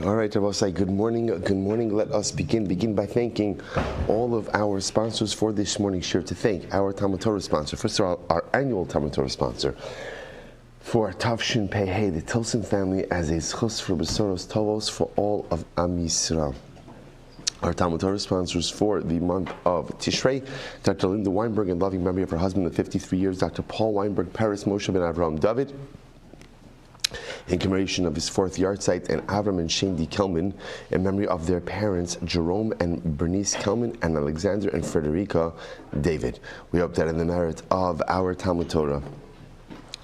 All right, Rabbi, good morning. Good morning. Let us begin by thanking all of our sponsors for this morning's share. To thank our Talmud Torah sponsor, first of all, our annual Talmud Torah sponsor for Tavshin Pei Hey, the Tilson family, as a schus for Besoros Tovos for all of Am Yisrael. Our Talmud Torah sponsors for the month of Tishrei, Dr. Linda Weinberg, in loving memory of her husband of 53 years, Dr. Paul Weinberg, Paris Moshe ben Avraham David, in commemoration of his fourth yahrzeit, and Avram and Shandy Kelman, in memory of their parents, Jerome and Bernice Kelman, and Alexander and Frederica David. We hope that in the merit of our Talmud Torah,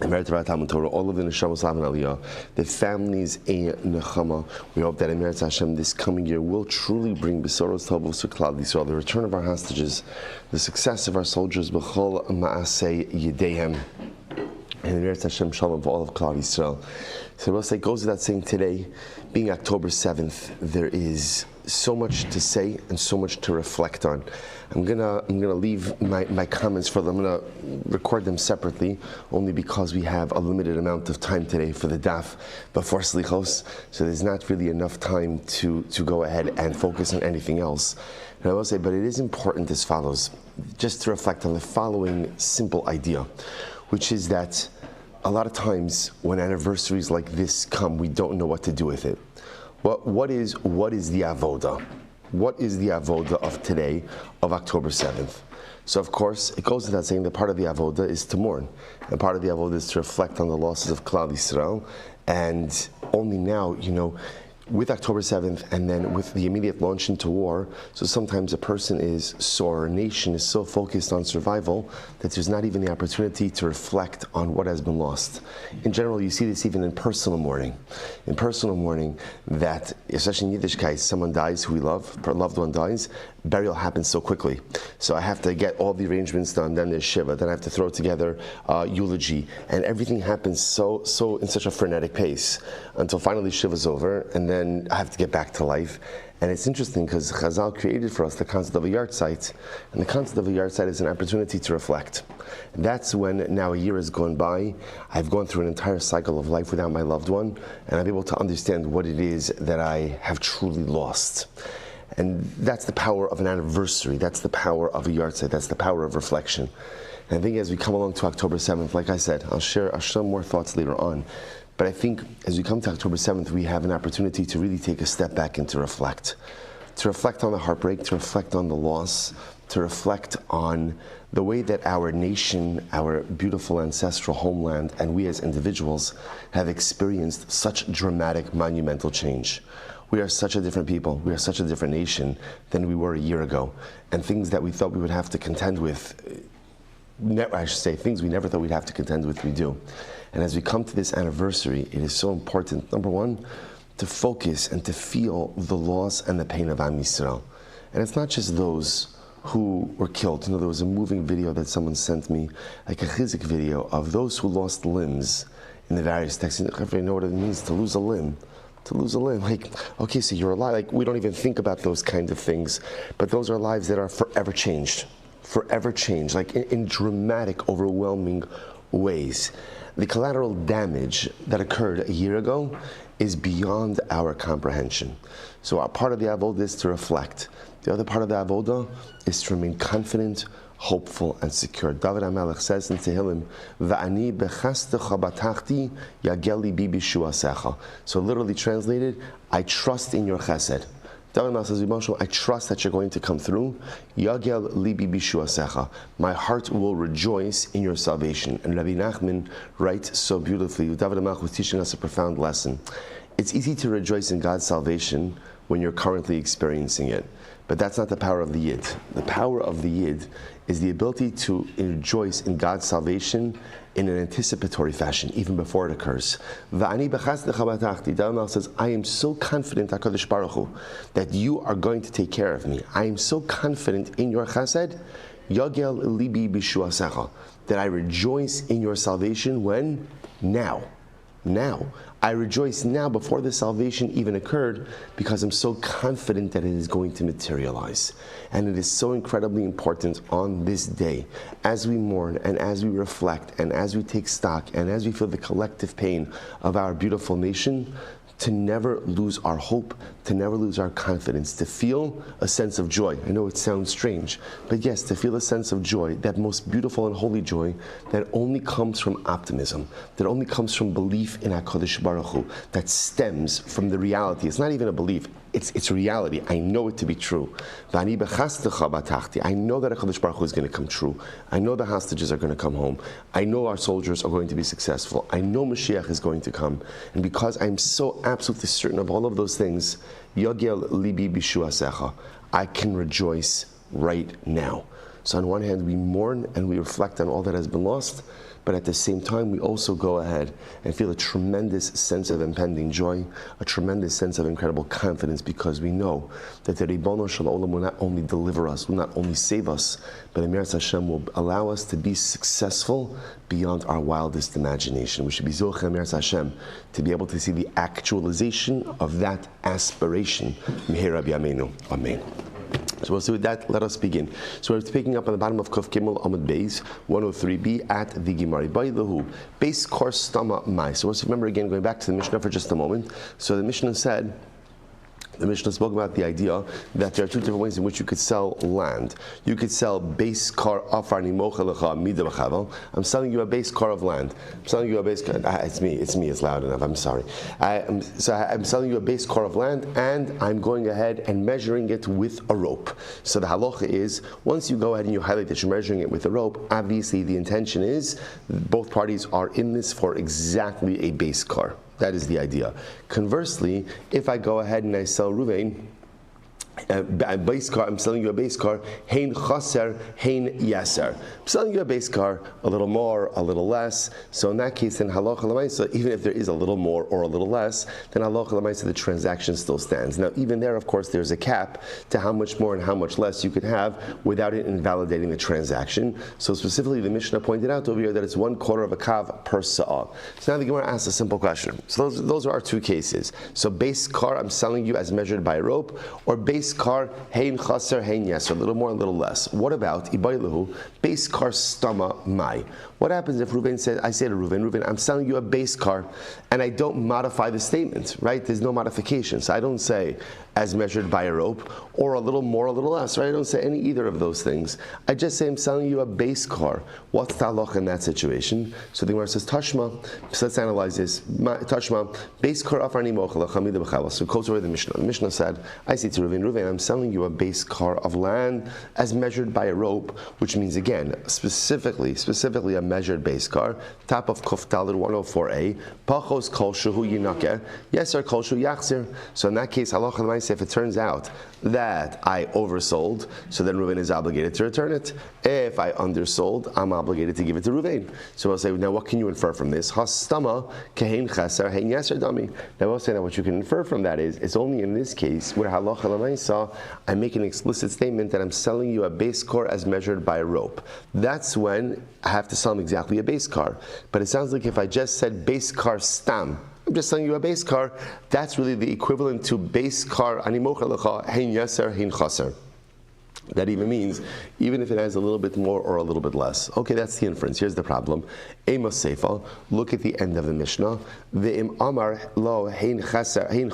all of the Neshama Slav and Aliyah, the families a Nechama, we hope that in Meretz Hashem this coming year will truly bring Besoros Tovos to Klal Yisrael, the return of our hostages, the success of our soldiers, B'chol Ma'aseh Yedehem, and the Meretz Hashem Shalom for all of Klal Yisrael. So we'll say, goes without saying, today, being October 7th, there is so much to say and so much to reflect on. I'm gonna leave my comments for them. I'm gonna record them separately, only because we have a limited amount of time today for the daf before Slichos, so there's not really enough time to go ahead and focus on anything else. And I will say, but it is important as follows, just to reflect on the following simple idea, which is that a lot of times when anniversaries like this come, we don't know what to do with it. What is the avoda? What is the avoda of today, of October 7th? So of course, it goes without saying that part of the avoda is to mourn, and part of the avoda is to reflect on the losses of Klal Yisrael. And only now, with October 7th and then with the immediate launch into war, so sometimes a person or a nation is so focused on survival that there's not even the opportunity to reflect on what has been lost. In general, you see this even in personal mourning. In personal mourning, that, especially in Yiddishkeit, someone dies who we love, a loved one dies, burial happens so quickly. So I have to get all the arrangements done, then there's Shiva, then I have to throw together eulogy, and everything happens so in such a frenetic pace until finally Shiva's over, and then I have to get back to life. And it's interesting because Chazal created for us the concept of a yahrzeit, and the concept of a yahrzeit is an opportunity to reflect. That's when now a year has gone by, I've gone through an entire cycle of life without my loved one, and I'm able to understand what it is that I have truly lost. And that's the power of an anniversary, that's the power of a yahrzeit, that's the power of reflection. And I think as we come along to October 7th, like I said, I'll share more thoughts later on. But I think as we come to October 7th, we have an opportunity to really take a step back and to reflect on the heartbreak, to reflect on the loss, to reflect on the way that our nation, our beautiful ancestral homeland, and we as individuals have experienced such dramatic, monumental change. We are such a different people, we are such a different nation than we were a year ago. And things that we thought we would have to contend with, things we never thought we'd have to contend with, we do. And as we come to this anniversary, it is so important, number one, to focus and to feel the loss and the pain of Am Yisrael. And it's not just those who were killed. There was a moving video that someone sent me, like a chizik video of those who lost limbs in the various texts. Everybody know what it means to lose a limb. To lose a limb, okay, so you're alive. We don't even think about those kind of things, but those are lives that are forever changed, in dramatic, overwhelming ways. The collateral damage that occurred a year ago is beyond our comprehension. So our part of the avodah is to reflect. The other part of the avodah is to remain confident, hopeful, and secure. David HaMelech says in Tehillim, "Va'ani b'chastecha batachti yagel libi b'shuasecha." So literally translated, I trust in your chesed. David HaMelech says, I trust that you're going to come through. Yagel libi b'shuasecha. My heart will rejoice in your salvation. And Rabbi Nachman writes so beautifully, David HaMelech was teaching us a profound lesson. It's easy to rejoice in God's salvation when you're currently experiencing it. But that's not the power of the Yid. The power of the Yid is the ability to rejoice in God's salvation in an anticipatory fashion, even before it occurs. David says, I am so confident, HaKadosh Baruch Hu, that you are going to take care of me. I am so confident in your chesed, Yagel libi b'shuasecha, that I rejoice in your salvation when? Now. I rejoice now before the salvation even occurred because I'm so confident that it is going to materialize. And it is so incredibly important on this day, as we mourn and as we reflect and as we take stock and as we feel the collective pain of our beautiful nation, to never lose our hope, to never lose our confidence, to feel a sense of joy. I know it sounds strange, but yes, to feel a sense of joy, that most beautiful and holy joy that only comes from optimism, that only comes from belief in HaKadosh Baruch Hu, that stems from the reality. It's not even a belief, it's reality. I know it to be true. I know that HaKadosh Baruch Hu is going to come true. I know the hostages are going to come home. I know our soldiers are going to be successful. I know Mashiach is going to come. And because I'm so absolutely certain of all of those things, Yagel libi bishuasecha, I can rejoice right now. So on one hand, we mourn and we reflect on all that has been lost, but at the same time, we also go ahead and feel a tremendous sense of impending joy, a tremendous sense of incredible confidence, because we know that the Ribono Shel Olam will not only deliver us, will not only save us, but Emirat Hashem will allow us to be successful beyond our wildest imagination. We should be Zoche Emirat Hashem to be able to see the actualization of that aspiration. Meher Rabbi Yameinu. Amen. So we'll see with that, let us begin. So we're picking up on the bottom of Kuf Gimel Amud Beis 103b at the Gemara. By the who base kor stama mai. So let's remember again, going back to the Mishnah for just a moment. So the Mishnah said, the Mishnah spoke about the idea that there are two different ways in which you could sell land. You could sell base car afar nimocha lecha mida b'chavel. I'm selling you a base car of land. I'm selling you a base car. It's me. It's loud enough. I'm sorry. I'm selling you a base car of land, and I'm going ahead and measuring it with a rope. So the halacha is, once you go ahead and you highlight that you're measuring it with a rope, obviously the intention is both parties are in this for exactly a base car. That is the idea. Conversely, if I go ahead and I sell Ruvain, a base car, I'm selling you a base car, hein chaser, hein yaser. I'm selling you a base car, a little more, a little less. So in that case, then halacha l'maisa, even if there is a little more or a little less, then halacha l'maisa, the transaction still stands. Now, even there, of course, there's a cap to how much more and how much less you could have without it invalidating the transaction. So specifically, the Mishnah pointed out over here that it's 1/4 of a kav per sa'ah. So now the Gemara asks a simple question. So those are our two cases. So base car, I'm selling you as measured by rope, or base car, hein chaser, hein yes, a little more, a little less. What about ibaylahu, base car stama mai? What happens if Reuven says, I say to Reuven, I'm selling you a base car, and I don't modify the statement, right? There's no modification. So I don't say as measured by a rope, or a little more, a little less, right? I don't say either of those things. I just say I'm selling you a base car. What's the halacha in that situation? So the Gemara says, Tashma, so let's analyze this. Tashma, base car afar nimocha lecha mida b'chavel. So it goes over the Mishnah. The Mishnah said, I say to Reuven, I'm selling you a base car of land as measured by a rope, which means again, specifically a measured base car, top of Kuf Daled 104a, pachos kol shehu yinakeh, yeser kol shehu yachzir. So in that case, halacha l'maaseh, if it turns out that I oversold, so then Reuven is obligated to return it. If I undersold, I'm obligated to give it to Reuven. So I'll say, now what can you infer from this? Hastama kehein chaser hein yeser dami. Now I'll say that what you can infer from that is, it's only in this case where halacha l'maaseh, I make an explicit statement that I'm selling you a base car as measured by a rope. That's when I have to sell him exactly a base car. But it sounds like if I just said base car stam, I'm just selling you a base car, that's really the equivalent to base car animocha lecha hein yeser hein chaser. That even means, even if it has a little bit more or a little bit less. Okay, that's the inference. Here's the problem. Amos Seifa, look at the end of the Mishnah. Ve'im amar lo hein chaser, hein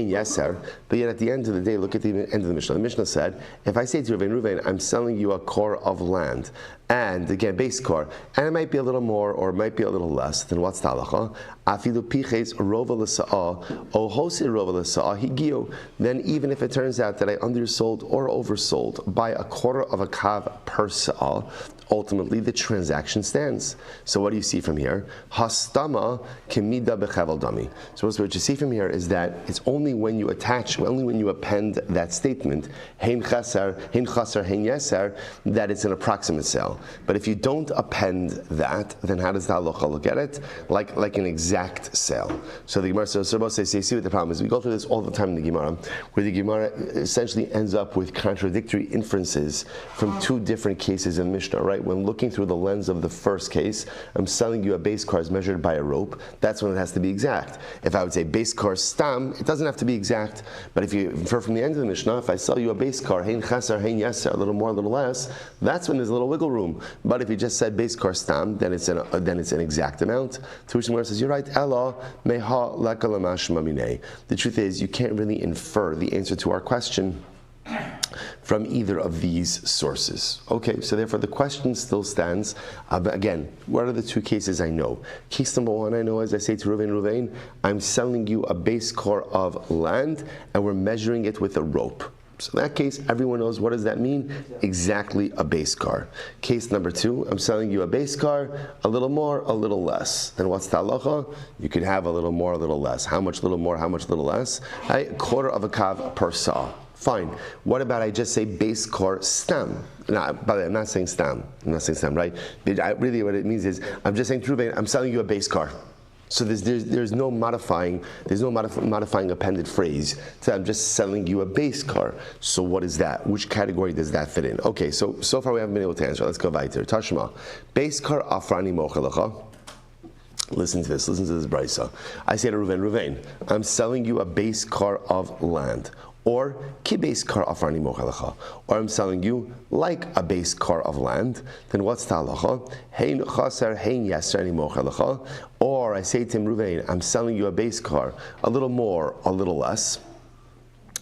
yeser. But yet at the end of the day, look at the end of the Mishnah. The Mishnah said, if I say to Reuven, I'm selling you a core of land, and again, base car, and it might be a little more or it might be a little less, then what's the halacha? Afilu piches rova l'sa'ah, o hosi rova l'sa'ah higio. Then even if it turns out that I undersold or oversold by 1/4 of a kav per sa'ah, ultimately the transaction stands. So what do you see from here? Hastama kemida bechavel dami. So what you see from here is that it's only when you attach, only when you append that statement, hein chaser, hein yeser, that it's an approximate sale. But if you don't append that, then how does the halacha look at it? Like an exact sale. So the Gemara says, see what the problem is. We go through this all the time in the Gemara, where the Gemara essentially ends up with contradictory inferences from two different cases in Mishnah, right? right? When looking through the lens of the first case, I'm selling you a base car as measured by a rope. That's when it has to be exact. If I would say base car stam, it doesn't have to be exact. But if you infer from the end of the Mishnah, if I sell you a base car, hein chaser, hein yeser, a little more, a little less, that's when there's a little wiggle room. But if you just said base car stam, then it's an exact amount. To which the Gemara says, you're right, Ella meha lakalamashma minei. The truth is, you can't really infer the answer to our question from either of these sources. Okay, so therefore the question still stands. Again, what are the two cases I know? Case number one, I know, as I say to Ruvain, I'm selling you a base car of land and we're measuring it with a rope. So in that case, everyone knows what does that mean? Exactly a base car. Case number two, I'm selling you a base car, a little more, a little less. And what's the halacha? You could have a little more, a little less. How much little more, how much little less? A quarter of a kav per saw. Fine. What about I just say base car stam? No, by the way, I'm not saying stam. I'm not saying stam, right? Really what it means is, I'm just saying, I'm selling you a base car. So there's no modifying, modifying appended phrase. So I'm just selling you a base car. So what is that? Which category does that fit in? Okay, so far we haven't been able to answer. Let's go weiter. Tashma. Base car afrani mochelacha. Listen to this brisa. I say to Ruvain, I'm selling you a base car of land. Or ki base car afrani mochelacha, or I'm selling you like a base car of land. Then what's the halacha? Hein chaser hein yeser ani mochelacha. Or I say to him, Ruvain, I'm selling you a base car, a little more, a little less.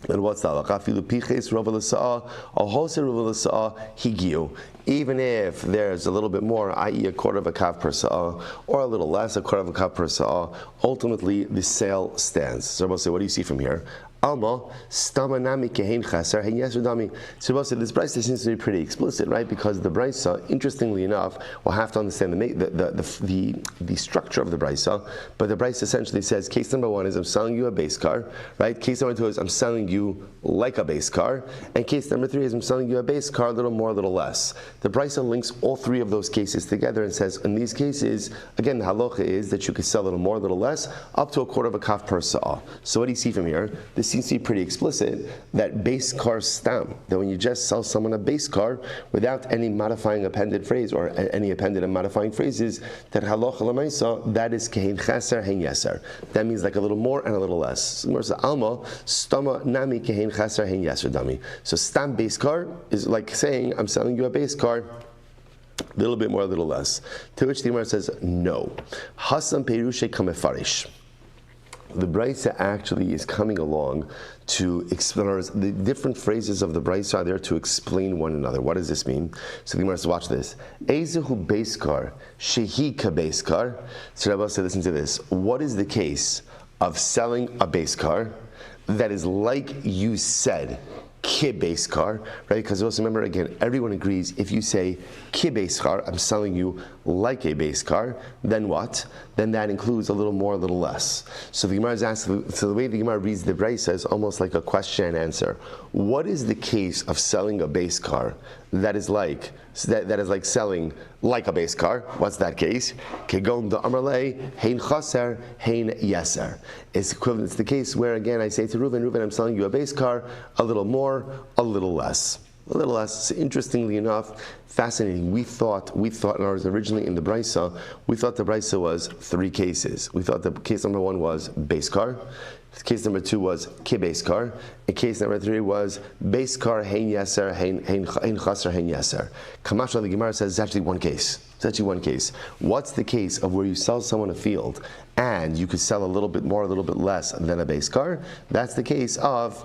Then what's the halacha? Filu piches rova l'sa'a, a hoser rova l'sa'a higiu. Even if there's a little bit more, i.e. a quarter of a kav per sa'a, or a little less, a quarter of a kav per sa'a, ultimately the sale stands. So Rabbi say, what do you see from here? Alma, stama nami kehein chaser, hein yeser dami. So Rabbi said, this brisa seems to be pretty explicit, right? Because the brisa, interestingly enough, we'll have to understand the structure of the brisa, but the brisa essentially says, case number one is I'm selling you a base car, right? Case number two is I'm selling you like a base car, and case number three is I'm selling you a base car, a little more, a little less. The brisa links all three of those cases together and says, in these cases, again, the halacha is that you could sell a little more, a little less, up to a quarter of a kav per sa'a. So what do you see from here? This seems to be pretty explicit that base car stam, that when you just sell someone a base car without any modifying appended phrase or any appended and modifying phrases, that halacha l'maisa, that is kehin chaser, hein yeser. That means like a little more and a little less. Alma, stama nami kehin chaser, hein yeser dami. So stam base car is like saying, I'm selling you a base car, a little bit more, a little less. To which the Gemara says, no. Hasan perushe kamefarish. The brisa actually is coming along to explain the different phrases of the brisa are there to explain one another. What does this mean? So the Gemara says, watch this. Ezehu base car, shehi ka base car. So Rabbi said, listen to this. What is the case of selling a base car that is like you said, ki base car, right? Because also remember again, everyone agrees if you say ki base car, I'm selling you like a base car, then what? Then that includes a little more, a little less. So the Gemara is asking, so the way the Gemara reads the brisa is almost like a question and answer. What is the case of selling a base car that is like selling like a base car? What's that case? Kegon the amarle hein chaser hein yeser. It's equivalent. It's the case where again I say to Reuven, I'm selling you a base car, a little more, a little less. A little less. Interestingly enough, fascinating. We thought originally in the brisa, we thought the brisa was three cases. We thought the case number one was base car. Case number two was ki base car. And case number three was base car hein yeser hein chaser hein yeser. Kamashal the Gemara says it's actually one case. It's actually one case. What's the case of where you sell someone a field and you could sell a little bit more, a little bit less than a base car? That's the case of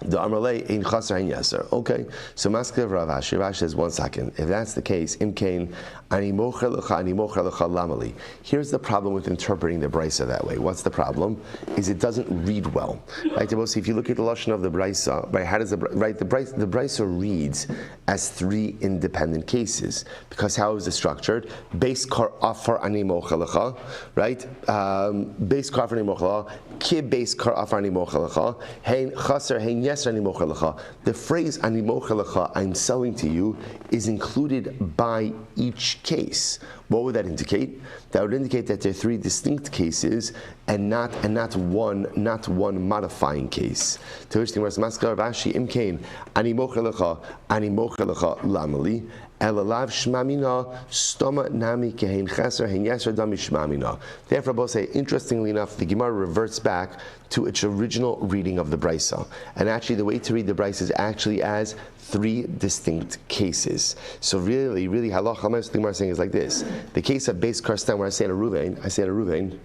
the Amarle in Chaser and Yeser. Okay, so Maskav Rav Ashi. Rav says, 1 second. If that's the case, Imkain ani mocher lecha lamali. Here's the problem with interpreting the brisa that way. What's the problem? Is it doesn't read well. Right? If you look at the lashon of the brisa, right? How does the brisa reads as three independent cases? Because how is it structured? Base kar afar ani mocher lecha, right? Base kar afar ani mocher lecha. Ki base kar afar ani mocher lecha. Hein chaser hein yeser ani mocher lecha. The phrase ani mocher lecha, I'm selling to you, is included by each case. What would that indicate? That would indicate that there are three distinct cases and not one modifying case. To which the Gemara says, Maskar Rashi Imkain ani mocher lecha lamali. Elalav shmamina stoma nami kehin cheser hein yeser dami shmamina. Therefore, both say, interestingly enough, the Gemara reverts back to its original reading of the Brisa. And actually, the way to read the Brisa is actually as three distinct cases. So really, halacha, the Gemara is saying is like this. The case of base car stam, where I say to Ruvain,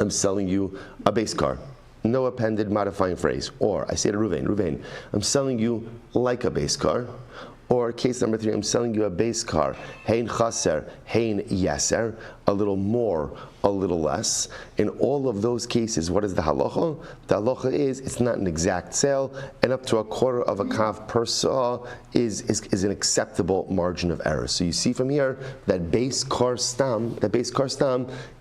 I'm selling you a base car. No appended modifying phrase. Or I say to Ruvain, I'm selling you like a base car. Or case number 3, I'm selling you a base car. Hein chaser, hein yeser, a little more, a little less. In all of those cases, what is the halacha? The halacha is it's not an exact sale, and up to a quarter of a kav per saw is an acceptable margin of error. So you see from here that base car stam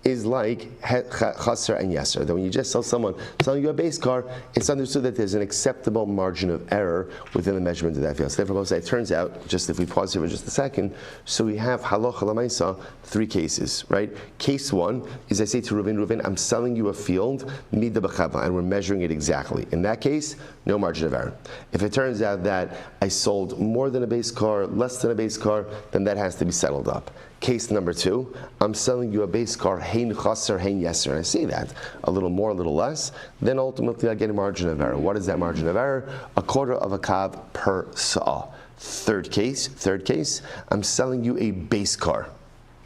is like chaser and yeser. That when you just sell someone selling you a base car, it's understood that there's an acceptable margin of error within the measurement of that field. So therefore, it turns out, just if we pause here for just a second, so we have halacha lamaisa, 3 cases, right? Case 1 is I say to Reuven, I'm selling you a field, mida b'chava, and we're measuring it exactly. In that case, no margin of error. If it turns out that I sold more than a base car, less than a base car, then that has to be settled up. Case number 2, I'm selling you a base car, hein chaser, hein yeser, and I see that, a little more, a little less, then ultimately I get a margin of error. What is that margin of error? A quarter of a kav per saw. Third case, I'm selling you a base car.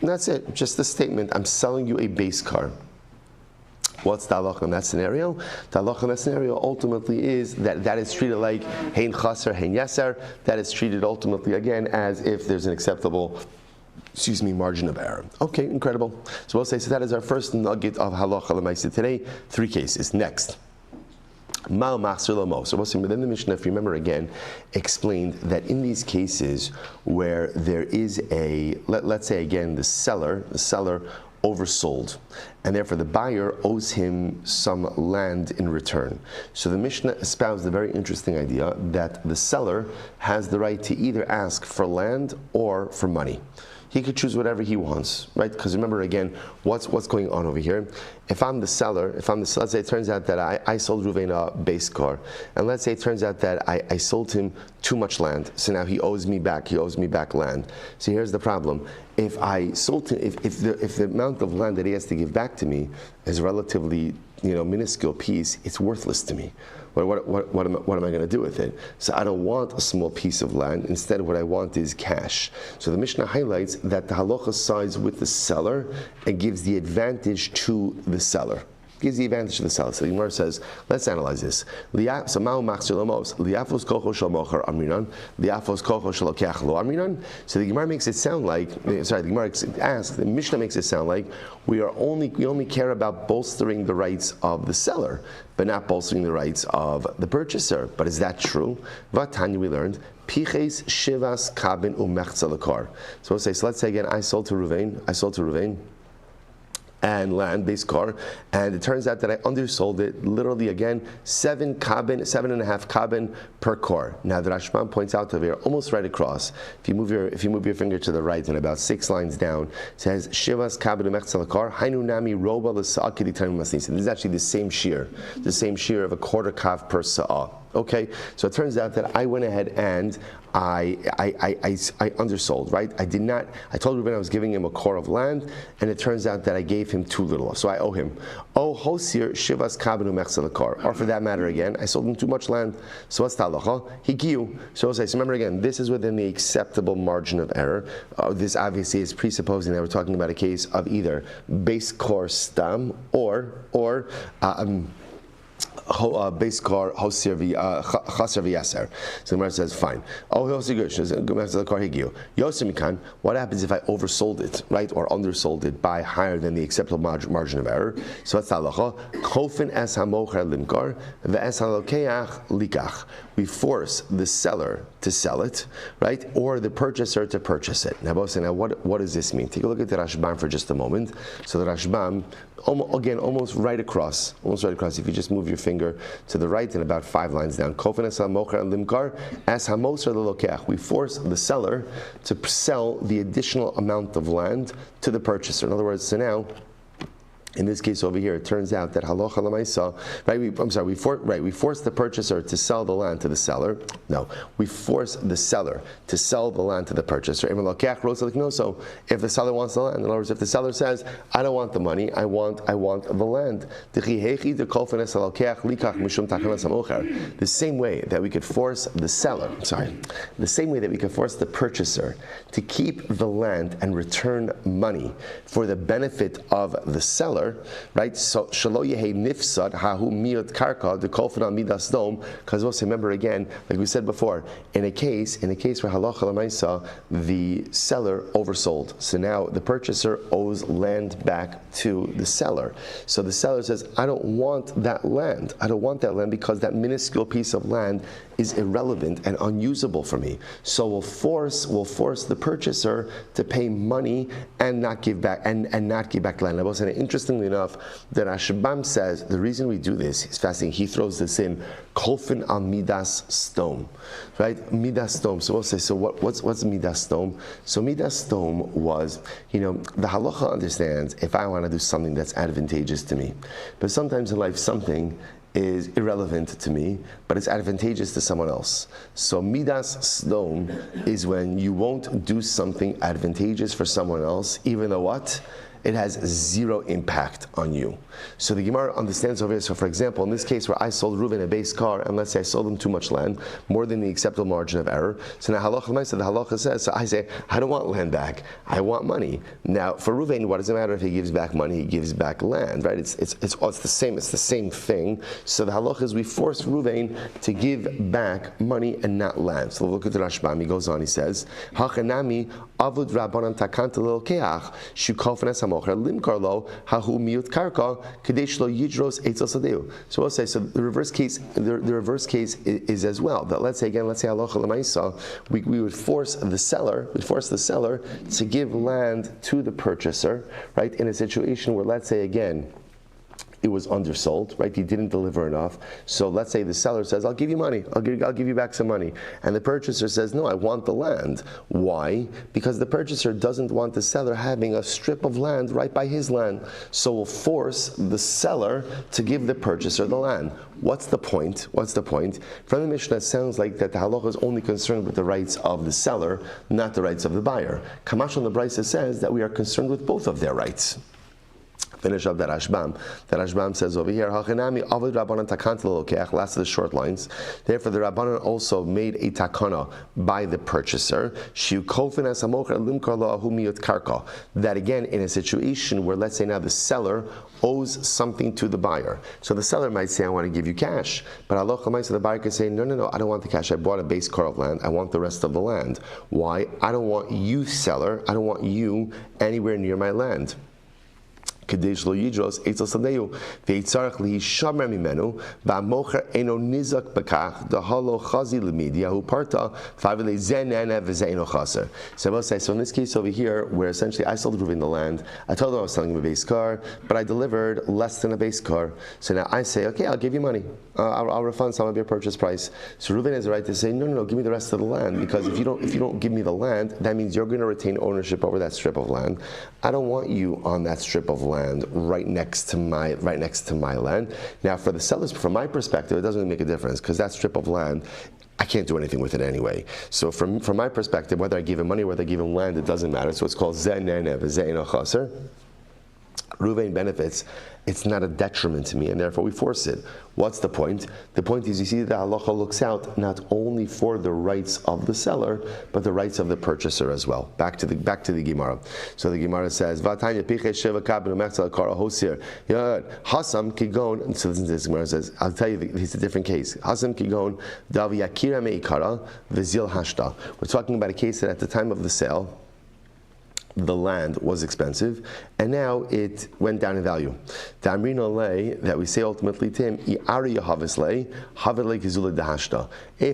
And that's it, just the statement, I'm selling you a base car. What's the halacha in that scenario? The halacha in that scenario ultimately is that is treated like hein chaser, hein yeser. That is treated ultimately again as if there's an acceptable margin of error. Okay, incredible. So we'll say, so that is our first nugget of halacha l'maisa today. 3 cases. Next. Mal machzir lamo. So within the Mishnah, if you remember again, explained that in these cases where there is let's say again, the seller oversold, and therefore the buyer owes him some land in return. So the Mishnah espoused the very interesting idea that the seller has the right to either ask for land or for money. He could choose whatever he wants, right? Because remember again, what's going on over here? If I'm the seller, let's say it turns out that I sold Ruvain a base car, and let's say it turns out that I sold him too much land, so now he owes me back land. So here's the problem. If I sold him, if the amount of land that he has to give back to me is a relatively minuscule piece, it's worthless to me. What am I going to do with it? So I don't want a small piece of land. Instead, what I want is cash. So the Mishnah highlights that the halacha sides with the seller and gives the advantage to the seller. Gives the advantage to the seller. So the Gemara says, let's analyze this. So the Gemara makes it sound like, the Gemara asks, the Mishnah makes it sound like we only care about bolstering the rights of the seller, but not bolstering the rights of the purchaser. But is that true? Vatanya, we learned, Piches shivas kabin umechza lakar. So let's say again, I sold to Ruvain and land-based car, and it turns out that I undersold it literally again 7.5 kabin per car. Now the Rashbam points out over here, almost right across. If you move your finger to the right and about 6 lines down, it says Shivas kabin umechza lakar hainu nami roba l'sa'akidi tanim masnisa. This is actually the same shear of a quarter kav per sa'ah. Okay, so it turns out that I went ahead and I undersold, right? I told Reuben I was giving him a core of land, and it turns out that I gave him too little, so I owe him. Oh, hosir shivas kabinu mechza lekar. Or for that matter again, I sold him too much land. So what's talacha? Hikiu. So remember again, this is within the acceptable margin of error. This obviously is presupposing that we're talking about a case of either base core stam or base car chaser v'yaser. So the Gemara says, fine. Oh, what happens if I oversold it, right, or undersold it by higher than the acceptable margin of error? So that's halacha. Kofen es hamocher limkar ve'es halokeach likach. We force the seller to sell it, right, or the purchaser to purchase it. Now, what does this mean? Take a look at the Rashbam for just a moment. So the Rashbam, again, almost right across. If you just move your finger to the right and about 5 lines down. Kofen es hamocher limkar as hamoser lelokeach. We force the seller to sell the additional amount of land to the purchaser. In other words, so now In this case over here, it turns out that halacha l'maisa, right? We force the purchaser to sell the land to the seller. No, we force the seller to sell the land to the purchaser. So if the seller wants the land, in other words, if the seller says, "I don't want the money, I want the land," the same way that we could force the seller, the same way that we could force the purchaser to keep the land and return money for the benefit of the seller. Right? So shelo yehi nifsad hahu miyot karka the kolfin al midas dom. Because also remember again, like we said before, in a case where halacha l'maisa, the seller oversold. So now the purchaser owes land back to the seller. So the seller says, "I don't want that land. I don't want that land because that minuscule piece of land is irrelevant and unusable for me." So we'll force the purchaser to pay money and not give back and not give back land. And interestingly enough, that Rashbam says the reason we do this is fascinating. He throws this in kolfin al midas stone, right? Midas stone. So we'll say, so what's midas stone? So midas stone was, the halacha understands if I want to do something that's advantageous to me, but sometimes in life something is irrelevant to me, but it's advantageous to someone else. So midas stone is when you won't do something advantageous for someone else, even though what? It has zero impact on you. So the Gemara understands over here. So for example, in this case where I sold Reuven a base car, and let's say I sold him too much land, more than the acceptable margin of error. So now the halacha says, so I say, I don't want land back, I want money. Now for Reuven, what does it matter if he gives back money? He gives back land, right? It's the same thing. So the halacha is we force Reuven to give back money and not land. So look at the Rashbam. He goes on. He says, "Hachanami avud rabbanan takanta lelokeach shukofnes hamocher limkarlo hahu miut karka kadesh lo yidros eitzel sadeu." So we'll say, so the reverse case is as well. That let's say halacha l'maisa, we would force the seller to give land to the purchaser, right? In a situation where let's say again, it was undersold, right? He didn't deliver enough. So let's say the seller says, "I'll give you money. I'll give you back some money," and the purchaser says, "No, I want the land." Why? Because the purchaser doesn't want the seller having a strip of land right by his land. So we'll force the seller to give the purchaser the land. What's the point? From the Mishnah, it sounds like that the halacha is only concerned with the rights of the seller, not the rights of the buyer. Kamash on the Brisa says that we are concerned with both of their rights. Finish up that Rashbam. That Rashbam says over here, Hachanami avad rabbanan takanta lelokeach. Last of the short lines. Therefore, the Rabbanan also made a takana by the purchaser. Shiu kolfin as hamocher limkar lo ahu miyot karka. That again, in a situation where let's say now the seller owes something to the buyer. So the seller might say, "I want to give you cash," but halacha l'maisa, the buyer could say, "No, I don't want the cash. I bought a base car of land. I want the rest of the land. Why? I don't want you, seller. I don't want you anywhere near my land." Kadesh lo yidros eitzel sadeu veitzarach lihishamer mimenu va'mocher eno nizak bekach dahalo chazi lemid yahu parta favile zenena v'zeino chaser. So I will say, so in this case over here, where essentially I sold Reuven the land, I told him I was selling him a base car, but I delivered less than a base car. So now I say, "Okay, I'll give you money. I'll refund some of your purchase price." So Reuven has the right to say, "No, give me the rest of the land, because if you don't give me the land, that means you're going to retain ownership over that strip of land. I don't want you on that strip of land right next to my land." Now, for the sellers, from my perspective, it doesn't really make a difference, because that strip of land, I can't do anything with it anyway. So from my perspective, whether I give him money, whether I give him land, it doesn't matter. So it's called zenene v'zeino chaser. Reuven benefits. It's not a detriment to me, and therefore we force it. What's the point? The point is, you see, the halacha looks out not only for the rights of the seller, but the rights of the purchaser as well. Back to the Gemara. So the Gemara says, "V'atanya piche sheva kabel mechzel kara hosir." Hasam kigon. And so listen to this. Gemara says, "I'll tell you, it's a different case. Hasam kigon dav yakira meikara v'zil hashta." We're talking about a case that at the time of the sale, the land was expensive, and now it went down in value. The Amrina lay that we say ultimately to him, if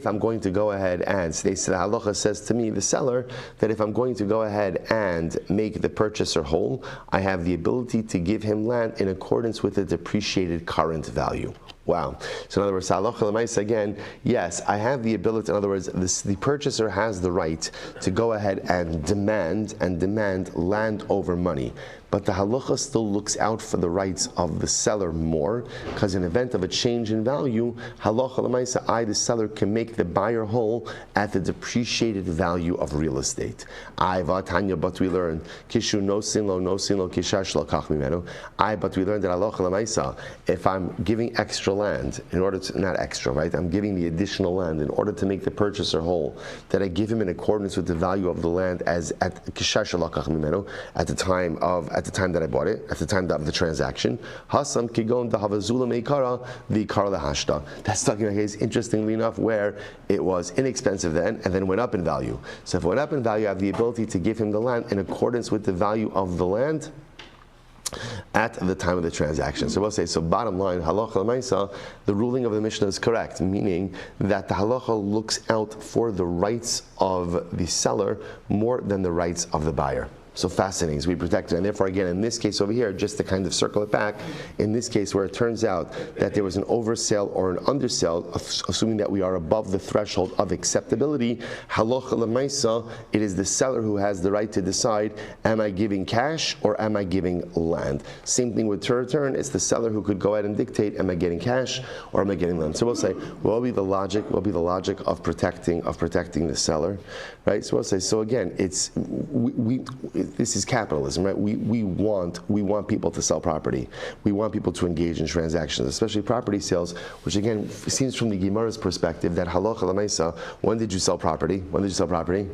I'm going to go ahead and, the halacha says to me, the seller, that if I'm going to go ahead and make the purchaser whole, I have the ability to give him land in accordance with the depreciated current value. Wow. So in other words, halacha l'maisa again, yes, I have the ability, in other words, the purchaser has the right to go ahead and demand land over money. But the halacha still looks out for the rights of the seller more, because in event of a change in value, halacha l'maisa, I, the seller, can make the buyer whole at the depreciated value of real estate. But we learned, kishu no sin lo kishash lo kach mimenu. But we learned that halacha l'maisa, if I'm giving extra land, in order to, not extra, right? I'm giving the additional land in order to make the purchaser whole, that I give him in accordance with the value of the land as at kishash lo kach mimenu, at the time that I bought it, at the time of the transaction. Hasam kigon dahavazula meikara the karla hashta. That's talking about a case, interestingly enough, where it was inexpensive then and then went up in value. So if it went up in value, I have the ability to give him the land in accordance with the value of the land at the time of the transaction. So we'll say, so bottom line, halacha l'maisa, the ruling of the Mishnah is correct, meaning that the halacha looks out for the rights of the seller more than the rights of the buyer. So fascinating, so we protect it. And therefore, again, in this case over here, just to kind of circle it back, in this case where it turns out that there was an oversale or an undersale, assuming that we are above the threshold of acceptability, halacha l'maisa, it is the seller who has the right to decide, am I giving cash or am I giving land? Same thing with return, it's the seller who could go ahead and dictate, am I getting cash or am I getting land? So we'll say, what will be the logic? What will be the logic of protecting the seller? Right? So we'll say, so again, it's this is capitalism, right? We want people to sell property. We want people to engage in transactions, especially property sales, which again seems from the Gemara's perspective that halacha l'maisa, when did you sell property? When did you sell property?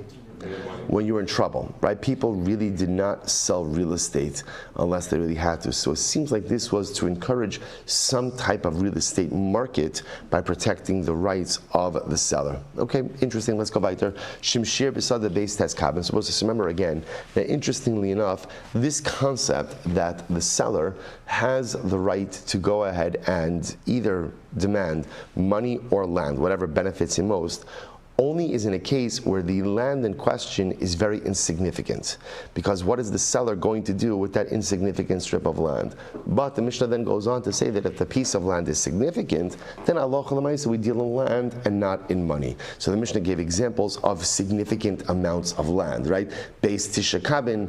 When you were in trouble, right? People really did not sell real estate unless they really had to. So it seems like this was to encourage some type of real estate market by protecting the rights of the seller. Okay, interesting. Let's go weiter. Shimshir besad the base test cabin. So let's just remember again that interestingly enough, this concept that the seller has the right to go ahead and either demand money or land, whatever benefits him most, only is in a case where the land in question is very insignificant. Because what is the seller going to do with that insignificant strip of land? But the Mishnah then goes on to say that if the piece of land is significant, then halacha l'maisa, we deal in land and not in money. So the Mishnah gave examples of significant amounts of land, right? Beis tisha kabin.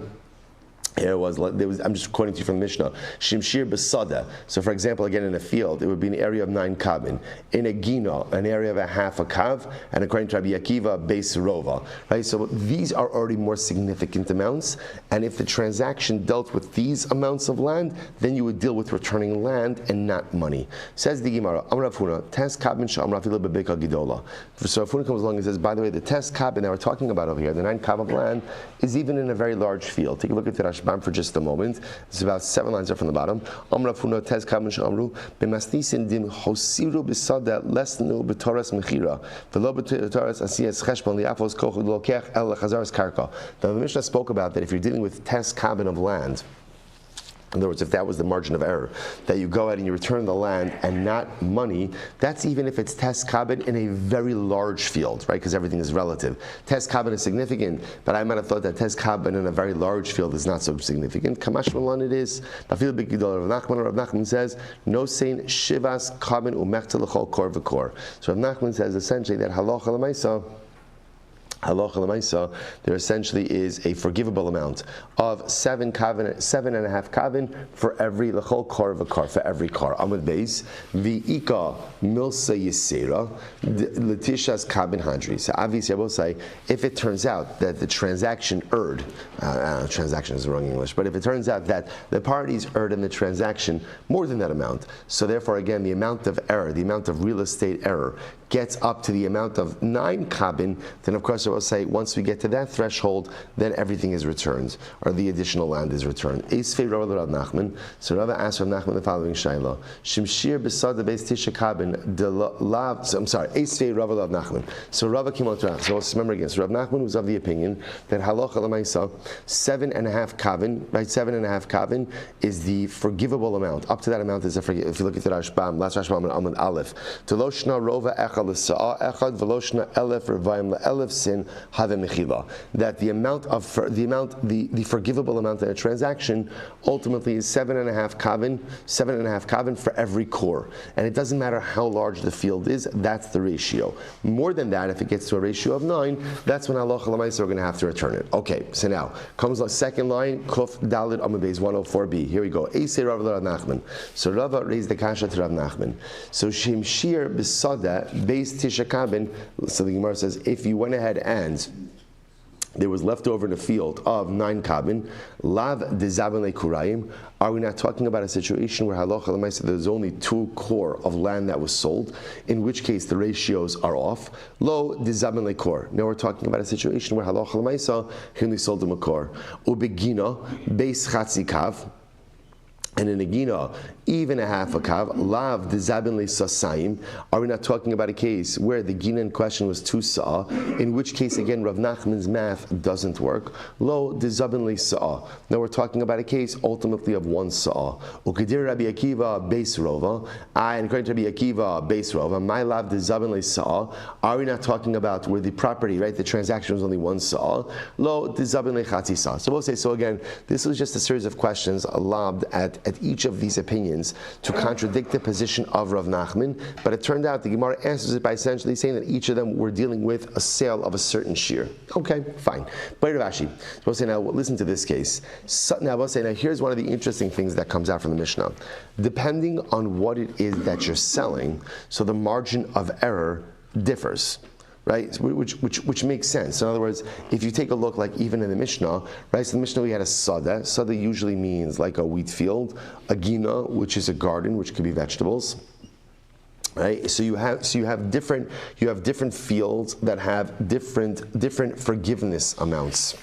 I'm just quoting to you from the Mishnah. Shimshir besada. So, for example, again in a field, it would be an area of 9 kabin. In a gina, an area of a half a kav, and according to Rabbi Akiva, beis rova. Right. So these are already more significant amounts. And if the transaction dealt with these amounts of land, then you would deal with returning land and not money. Says the Gemara, Amar Rav Huna, tes kabin she'amar afilu bebeka gidola. So Rav Huna comes along and says, by the way, the tes kabin that we're talking about over here, the 9 kav of land, is even in a very large field. Take a look at the Rashba for just a moment. It's about 7 lines up from the bottom. Amar Funa tez kabin shamru b'masnisin dim hosiru b'sada lesnu b'toras mechira v'lo b'toras asiyas cheshbon li'afos koch lokech el chazaras karka. Now the Mishnah spoke about that if you're dealing with tez kabin of land, in other words, if that was the margin of error, that you go ahead and you return the land and not money, that's even if it's tes kabin in a very large field, right? Because everything is relative. Tes kabin is significant, but I might have thought that tes kabin in a very large field is not so significant. Kamash malan it is. Rav Nachman says, no saying shivas kabin umechta l'chol kor v'kor. So Rav Nachman says essentially that halacha l'maisa, there essentially is a forgivable amount of 7.5 kavin for every lechol kor v'kar, for every kar. Amud beis v'ika milsa yisera letishas kavin hadri. So obviously I will say, if it turns out that the transaction erred, transaction is the wrong English, but if it turns out that the parties erred in the transaction more than that amount, so therefore again the amount of error, the amount of real estate error gets up to the amount of 9 kabin, then of course I will say once we get to that threshold, then everything is returned, or the additional land is returned. Eisvei Rava Rav Nachman. So Rava asked Rav Nachman the following shayla: Shimshir besad beis tisha kabin de lav. I'm sorry, Eisvei Rava Rav Nachman. So Rava came out to ask. So let's remember again. So Rav Nachman was of the opinion that halacha l'maisa 7.5 kavin, right? 7.5 kavin is the forgivable amount. Up to that amount is a forgivable. If you look at the Rashbam, last Rashbam on Amud Aleph, to lo shna rova echad that the forgivable amount in a transaction ultimately is 7.5 kavin for every core, and it doesn't matter how large the field is. That's the ratio. More than that, if it gets to a ratio of 9, that's when halacha l'maisa are going to have to return it. Okay, so now comes the second line, Kuf Dalid Amud Beis 104b. Here we go. Eisei Rav Rav Nachman. So Rava raised the kasha to Rav Nachman. So Shimshir Besada Beis Tisha Kabin. So the Gemara says, if you went ahead and there was left over in a field of 9 kabin, lav dezabin lekurayim. Are we not talking about a situation where halacha l'maisa there's only 2 core of land that was sold, in which case the ratios are off? Lo dezabin lekor. Now we're talking about a situation where halacha l'maisa he only sold them a core. Ubegina beis chatzi kav. And in a gina, even a half a kav, lav dezabin le'sasayim. Are we not talking about a case where the gina in question was 2 sa'a, in which case again Rav Nachman's math doesn't work? Lo dezabin le'sa'a. Now we're talking about a case ultimately of 1 sa'a. Ukedir Rabbi Akiva beis rova. And according to Rabbi Akiva beis rova, my lav dezabin le'sa'a. Are we not talking about where the property, right, the transaction was only 1 sa'a? Lo dezabin le'chatzi sa'a. So we'll say, so again, this was just a series of questions lobbed at each of these opinions to contradict the position of Rav Nachman, but it turned out the Gemara answers it by essentially saying that each of them were dealing with a sale of a certain shear. Okay, fine. But Rav Ashi, we'll say now, listen to this case. So, now we'll say now, here's one of the interesting things that comes out from the Mishnah. Depending on what it is that you're selling, so the margin of error differs. Right, which makes sense. In other words, if you take a look, like even in the Mishnah, right? So the Mishnah we had a sada. Sada usually means like a wheat field, a gina, which is a garden, which could be vegetables. Right, so you have different fields that have different forgiveness amounts,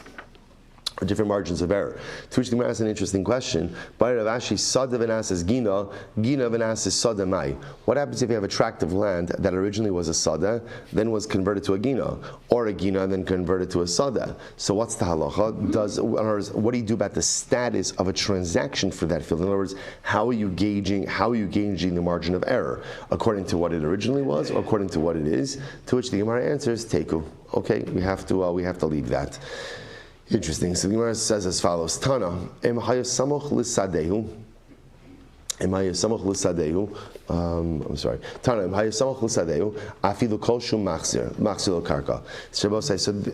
or different margins of error. To which the Gemara asks an interesting question. By Rav Ashi, sada v'nas is gina v'nas is sada mai. What happens if you have a tract of land that originally was a sada, then was converted to a gina, or a gina and then converted to a sada? So what's the halacha? In other words, what do you do about the status of a transaction for that field? In other words, how are you gauging the margin of error? According to what it originally was, or according to what it is? To which the Gemara answers, teku. Okay, we have to leave that. Interesting. So the Gemara says as follows: Tana, em hayasamoch lisadehu. I'm sorry. Tana, em hayasamoch lisadehu. Afilu kol shum machzir lo karka. So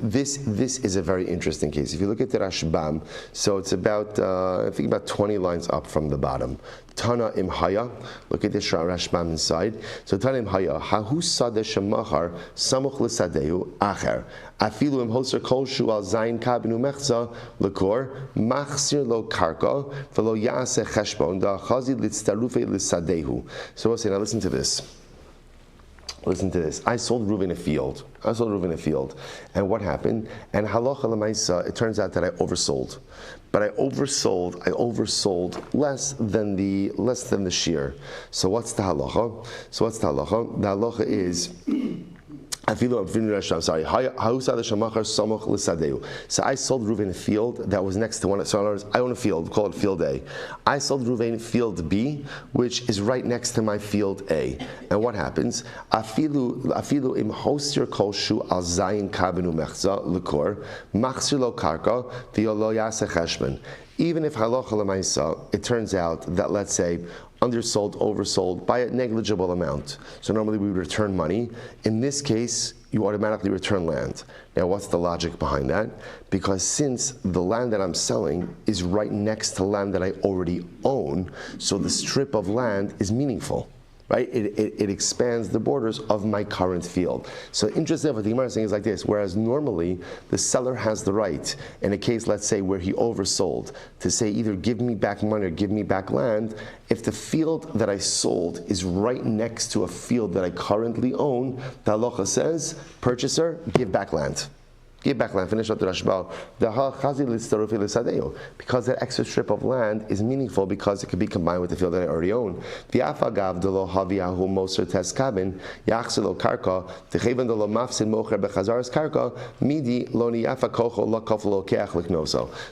this is a very interesting case. If you look at the Rashbam, so it's about I think about 20 lines up from the bottom. Tana im haya. Look at the Rashbam inside. So Tana im haya. Hahu sadeh shemachar samoch lisadehu acher. Afilu im hoser kol shu al zayin kabinu mechza lekor machzir lo karka v'lo yaaseh cheshbon da chazi litztarufei lisadehu. So we'll say, now listen to this. I sold Reuven a field. And what happened? And halacha l'maisa, it turns out that I oversold. But I oversold less than the shear. So what's the halacha? The halacha is, I'm sorry. So I sold Reuven a field that was next to one. So in other words, I own a field, call it field A. I sold Reuven field B, which is right next to my field A. And what happens? Afilu im hosir kol shu al zayin kabinu mechza lekor machzir lo karka v'yolo yaseh cheshbon. Even if halacha l'maisa, it turns out that, let's say, undersold, oversold by a negligible amount. So normally we would return money. In this case, you automatically return land. Now what's the logic behind that? Because since the land that I'm selling is right next to land that I already own, so the strip of land is meaningful. Right? It expands the borders of my current field. So interesting, what the Gemara is saying is like this, whereas normally the seller has the right, in a case, let's say, where he oversold, to say either give me back money or give me back land, if the field that I sold is right next to a field that I currently own, the halacha says, purchaser, give back land. Give back land, finish up the Rashba. Because that extra strip of land is meaningful because it could be combined with the field that I already own.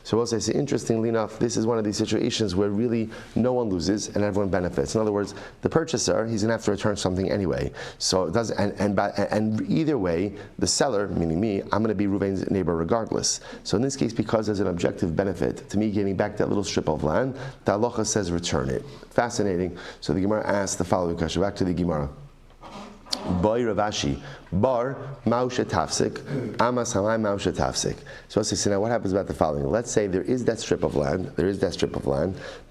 So we'll say, interestingly enough, this is one of these situations where really no one loses and everyone benefits. In other words, the purchaser, he's going to have to return something anyway. So it does, and either way, the seller, meaning me, I'm going to be Ruvain's neighbor regardless. So in this case, because there's an objective benefit to me getting back that little strip of land, the halacha says return it. Fascinating. So the Gemara asks the following question. Back to the Gemara. Boy Ravashi, bar mausha tafsik, amas hamay mausha tafsik. So let's say, now what happens about the following? Let's say there is that strip of land,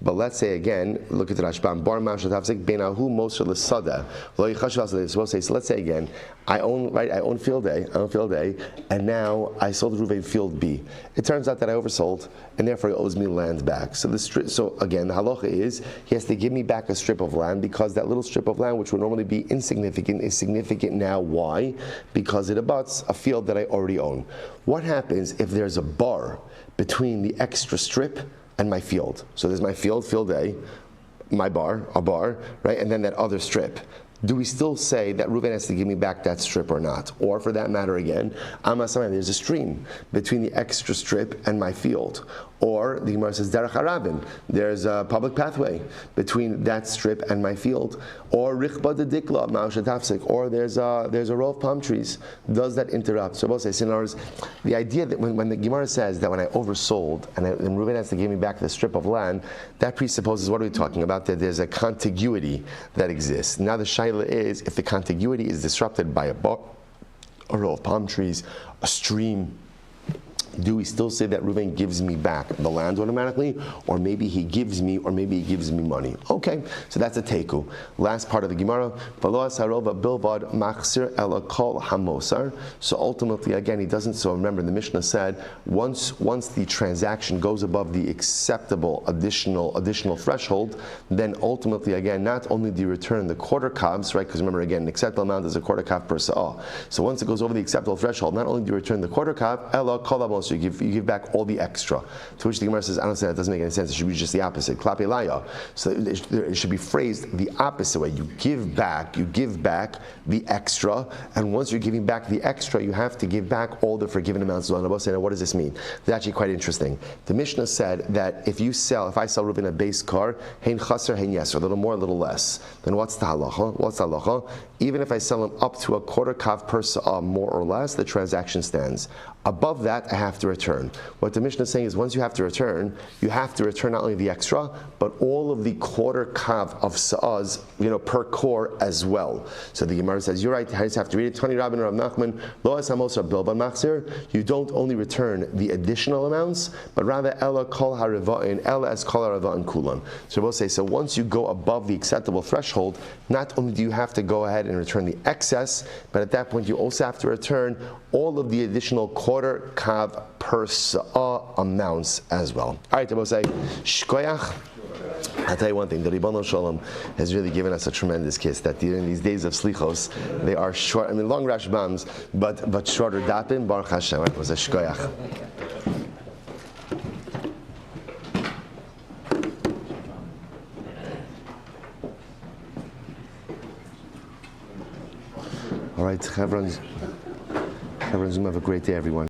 but let's say again, look at the Rashbam, bar mausha tafsik, beinahu mosher l'sada. So let's say again, I own field A, and now I sold Ruvain field B. It turns out that I oversold, and therefore he owes me land back. So again, the halacha is he has to give me back a strip of land because that little strip of land, which would normally be insignificant, is significant now. Why? Because it abuts a field that I already own. What happens if there's a bar between the extra strip and my field? So there's my field A, my bar, a bar, right, and then that other strip. Do we still say that Reuven has to give me back that strip or not? Or for that matter again, there's a stream between the extra strip and my field. Or the Gemara says, Derech Harabin, there's a public pathway between that strip and my field. Or Richba de Dikla, Ma'usha Tafsik, or there's a row of palm trees. Does that interrupt? So both say, the idea that when the Gemara says that when I oversold and Reuven has to give me back the strip of land, that presupposes, what are we talking about? That there's a contiguity that exists. Now the shaila is, if the contiguity is disrupted by a row of palm trees, a stream, do we still say that Reuven gives me back the land automatically, or maybe he gives me money? Okay, so that's a teiku. Last part of the Gemara. So ultimately, again, he doesn't. So remember, the Mishnah said once the transaction goes above the acceptable additional threshold, then ultimately, again, not only do you return the quarter kavs, right? Because remember, again, an acceptable amount is a quarter kav per sa'ah. So once it goes over the acceptable threshold, not only do you return the quarter kav, ela kol so you give back all the extra. To which the Gemara says, I don't say that doesn't make any sense. It should be just the opposite. Klape laya. So it should be phrased the opposite way. You give back the extra, and once you're giving back the extra, you have to give back all the forgiven amounts. Now, what does this mean? It's actually quite interesting. The Mishnah said that if I sell Reuven a base car, hein chaser, hein yeser, a little more, a little less, then what's the halacha? Even if I sell him up to a quarter kav per sa'ah, more or less, the transaction stands. Above that, I have to return. What the Mishnah is saying is once you have to return not only the extra, but all of the quarter kav of sa'ahs, per core as well. So the Gemara says, you're right, I just have to read it. Tani Rabban Rav Nachman, lo esamos bilban machzir. You don't only return the additional amounts, but rather ella kol hariva'in, ella es kol hariva'in kulan. So we'll say, so once you go above the acceptable threshold, not only do you have to go ahead and return the excess, but at that point you also have to return all of the additional quarter kav per sa'ah amounts as well. All right, I will say, shkoyach. I'll tell you one thing, the Ribbon Shalom has really given us a tremendous kiss, that during these days of slichos, they are short, long rashbams, but shorter dapim, Baruch Hashem. It was a shkoyach. All right, Chevron, have a great day, everyone.